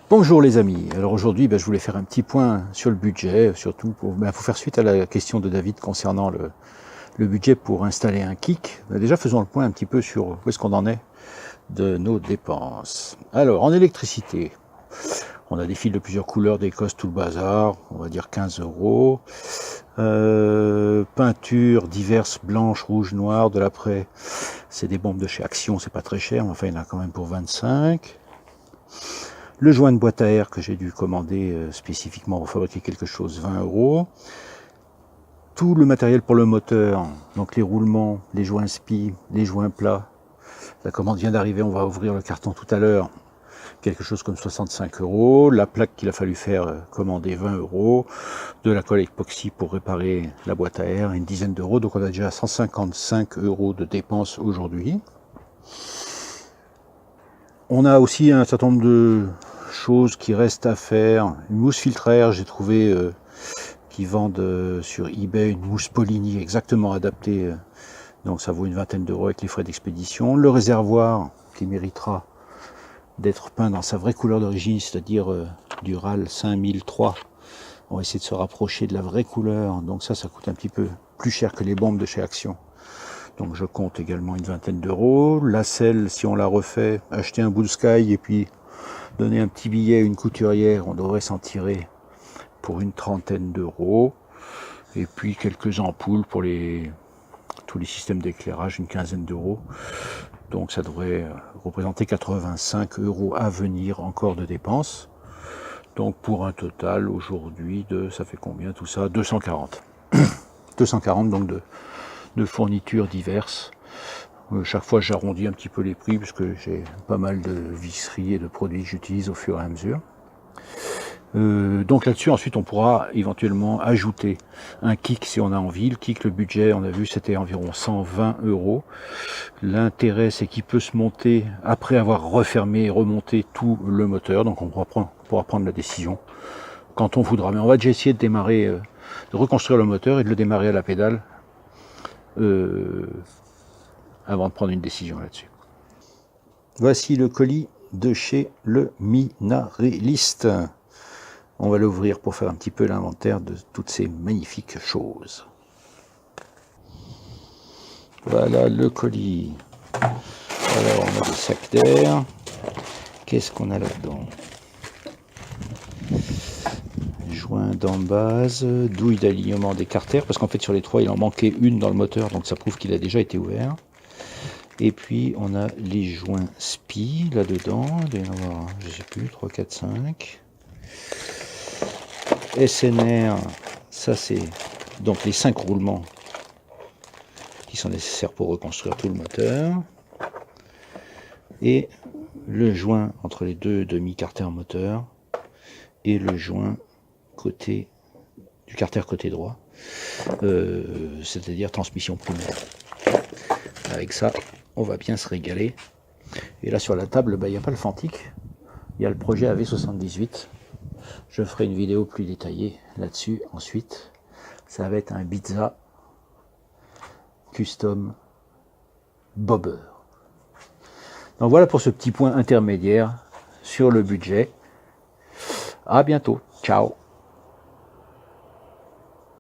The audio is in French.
Bonjour les amis, alors aujourd'hui je voulais faire un petit point sur le budget, surtout pour faire suite à la question de David concernant le budget pour installer un kick. Déjà faisons le point un petit peu sur où est-ce qu'on en est de nos dépenses. Alors en électricité, on a des fils de plusieurs couleurs, des cosses, tout le bazar, on va dire 15 euros. Peintures diverses, blanches, rouges, noires, de l'après, c'est des bombes de chez Action, c'est pas très cher, mais enfin il y en a quand même pour 25. Le joint de boîte à air que j'ai dû commander spécifiquement pour fabriquer quelque chose, 20 euros. Tout le matériel pour le moteur, donc les roulements, les joints spi, les joints plats. La commande vient d'arriver, on va ouvrir le carton tout à l'heure. Quelque chose comme 65 euros. La plaque qu'il a fallu faire commander, 20 euros. De la colle époxy pour réparer la boîte à air, une dizaine d'euros. Donc on a déjà 155 euros de dépenses aujourd'hui. On a aussi un certain nombre de choses qui restent à faire. Une mousse filtraire, j'ai trouvé qui vendent sur eBay une mousse Polini exactement adaptée. Donc ça vaut une vingtaine d'euros avec les frais d'expédition. Le réservoir qui méritera d'être peint dans sa vraie couleur d'origine, c'est-à-dire du RAL 5003. On va essayer de se rapprocher de la vraie couleur. Donc ça coûte un petit peu plus cher que les bombes de chez Action. Donc je compte également une vingtaine d'euros. La selle, si on la refait, acheter un Blue Sky et puis donner un petit billet à une couturière, on devrait s'en tirer pour une trentaine d'euros. Et puis quelques ampoules pour tous les systèmes d'éclairage, une quinzaine d'euros. Donc ça devrait représenter 85 euros à venir encore de dépenses. Donc pour un total aujourd'hui ça fait combien tout ça? 240. 240 donc de fournitures diverses. Chaque fois j'arrondis un petit peu les prix parce que j'ai pas mal de visseries et de produits que j'utilise au fur et à mesure. Donc là-dessus ensuite on pourra éventuellement ajouter un kick si on a envie. Le kick, le budget on a vu c'était environ 120 euros. L'intérêt c'est qu'il peut se monter après avoir refermé et remonté tout le moteur, donc on pourra prendre la décision quand on voudra. Mais on va déjà essayer de démarrer, de reconstruire le moteur et de le démarrer à la pédale avant de prendre une décision là-dessus. Voici le colis de chez le Minarelliste. On va l'ouvrir pour faire un petit peu l'inventaire de toutes ces magnifiques choses. Voilà le colis. Alors on a des sacs d'air. Qu'est-ce qu'on a là-dedans? Joint d'embase, douille d'alignement des carters, parce qu'en fait sur les trois il en manquait une dans le moteur, donc ça prouve qu'il a déjà été ouvert. Et puis on a les joints SPI là-dedans, il doit y en avoir, je sais plus, 3, 4, 5. SNR, ça c'est donc les 5 roulements qui sont nécessaires pour reconstruire tout le moteur. Et le joint entre les deux demi-carter moteur et le joint côté du carter côté droit, c'est-à-dire transmission primaire. Avec ça, on va bien se régaler. Et là sur la table, il n'y a pas le Fantic, il y a le projet AV78. Je ferai une vidéo plus détaillée là-dessus ensuite. Ça va être un Bitza custom bobber. Donc voilà pour ce petit point intermédiaire sur le budget. À bientôt. Ciao.